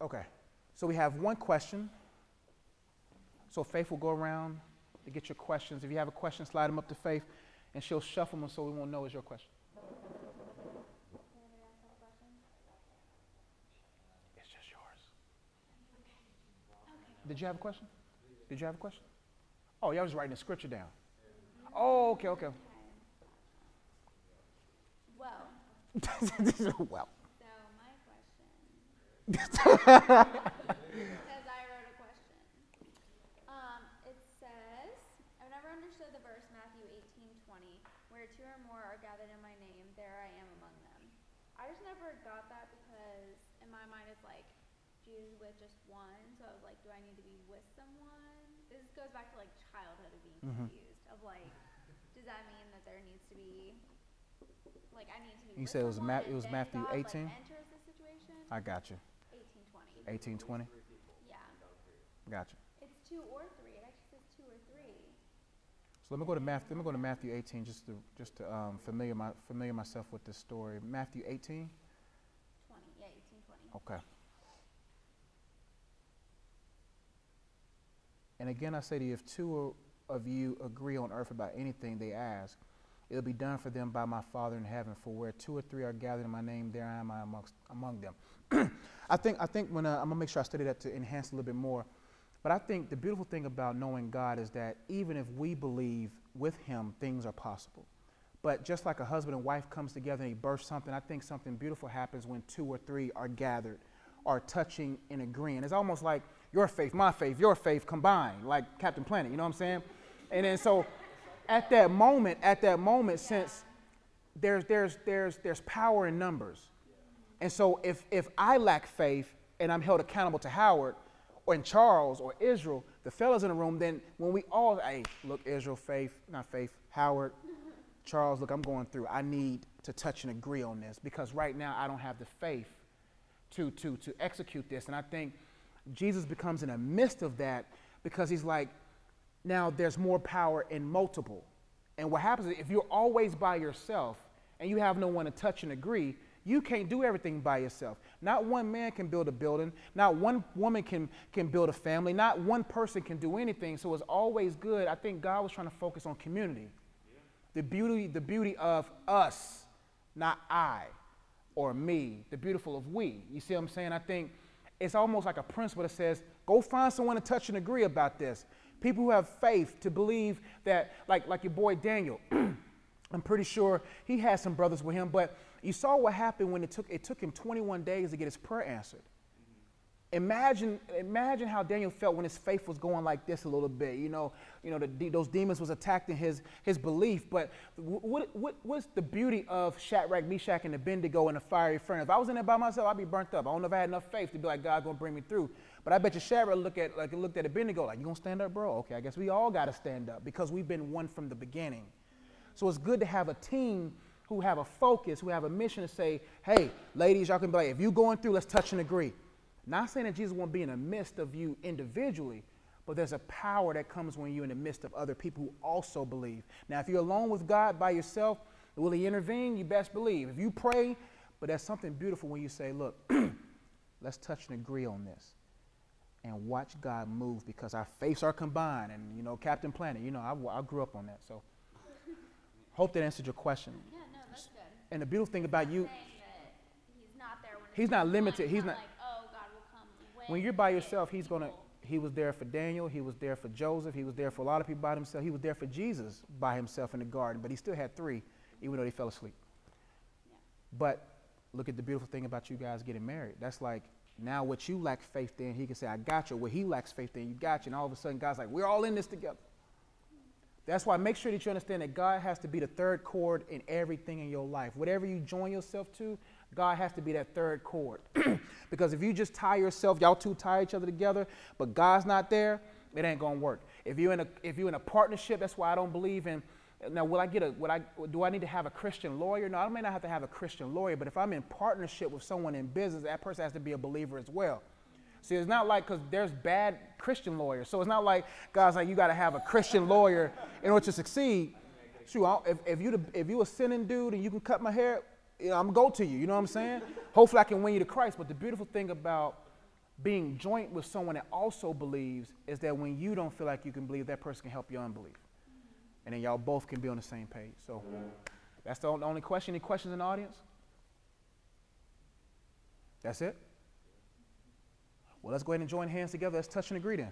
Okay. So we have one question. So Faith will go around to get your questions. If you have a question, slide them up to Faith, and she'll shuffle them so we won't know it's your question. It's just yours. Did you have a question? Did you have a question? Oh, y'all was writing the scripture down. Oh, okay, okay. Well. Well. So my question. Because I wrote a question. It says, I've never understood the verse Matthew 18:20, where two or more are gathered in my name, there I am among them. I just never got that because in my mind it's like Jesus with just one. So I was like, do I need to be with someone? This goes back to like childhood of being confused. Of like, does that mean that there needs to be like I need to be? You with said it was someone it was and Matthew then God, 18. Like, enters the situation. I got you. 18:20. 18:20. Yeah. Gotcha. It's 2 or 3. It actually says 2 or 3. So let me go to Matthew. Let me go to Matthew 18 just to familiar myself with this story. Matthew 18. 20. Yeah, 18:20. Okay. And again, I say to you, if two of you agree on earth about anything they ask, it'll be done for them by my Father in heaven. For where 2 or 3 are gathered in my name, there am I among them. I think when I'm gonna make sure I study that to enhance a little bit more. But I think the beautiful thing about knowing God is that even if we believe with Him, things are possible. But just like a husband and wife comes together and he births something, I think something beautiful happens when 2 or 3 are gathered, are touching and agreeing. It's almost like your faith, my faith, your faith combined, like Captain Planet. You know what I'm saying? And then so at that moment, since there's power in numbers. And so if I lack faith and I'm held accountable to Howard or in Charles or Israel, the fellas in the room, then when we all, hey, look, Israel, Howard, Charles, look, I'm going through. I need to touch and agree on this because right now I don't have the faith to execute this. And I think Jesus becomes in the midst of that because he's like, now there's more power in multiple. And what happens is if you're always by yourself and you have no one to touch and agree, you can't do everything by yourself. Not one man can build a building. Not one woman can build a family. Not one person can do anything. So it's always good. I think God was trying to focus on community. Yeah. The beauty of us, not I or me. The beautiful of we. You see what I'm saying? I think it's almost like a principle that says, go find someone to touch and agree about this. People who have faith to believe that, like your boy Daniel, I'm pretty sure he had some brothers with him, but you saw what happened when it took him 21 days to get his prayer answered. Imagine how Daniel felt when his faith was going like this a little bit. Those demons was attacking his belief. But what's the beauty of Shadrach, Meshach, and Abednego in the fiery furnace? If I was in there by myself, I'd be burnt up. I don't know if I had enough faith to be like, God's gonna bring me through. But I bet you Shadrach looked at Abednego like, you gonna stand up, bro? Okay, I guess we all gotta stand up because we've been one from the beginning. So it's good to have a team who have a focus, who have a mission to say, hey, ladies, y'all can be like, if you're going through, let's touch and agree. Not saying that Jesus won't be in the midst of you individually, but there's a power that comes when you're in the midst of other people who also believe. Now, if you're alone with God by yourself, will he intervene? You best believe. If you pray, but there's something beautiful when you say, look, let's touch and agree on this and watch God move because our faiths are combined. And, Captain Planet, I grew up on that. So hope that answered your question. Yeah, no, that's good. And the beautiful thing about you, he's not there when he's not limited. He's not. Like, oh, God will come when you're by yourself, he was there for Daniel. He was there for Joseph. He was there for a lot of people by himself. He was there for Jesus by himself in the garden, but he still had 3, even though they fell asleep. Yeah. But look at the beautiful thing about you guys getting married. That's like now what you lack faith in, he can say, I got you. What he lacks faith in, you got you. And all of a sudden, God's like, we're all in this together. That's why make sure that you understand that God has to be the third chord in everything in your life. Whatever you join yourself to, God has to be that third chord. Because if you just tie yourself, y'all two tie each other together, but God's not there, it ain't gonna work. If you're in a partnership, that's why I don't believe in. Now, do I need to have a Christian lawyer? No, I may not have to have a Christian lawyer, but if I'm in partnership with someone in business, that person has to be a believer as well. See, it's not like, because there's bad Christian lawyers. So it's not like God's like, you got to have a Christian lawyer in order to succeed. Shoot, if you a sinning dude and you can cut my hair, I'm going to go to you. You know what I'm saying? Hopefully I can win you to Christ. But the beautiful thing about being joint with someone that also believes is that when you don't feel like you can believe, that person can help your unbelief. And then y'all both can be on the same page. So that's the only question. Any questions in the audience? That's it? Well, let's go ahead and join hands together. Let's touch and agree then.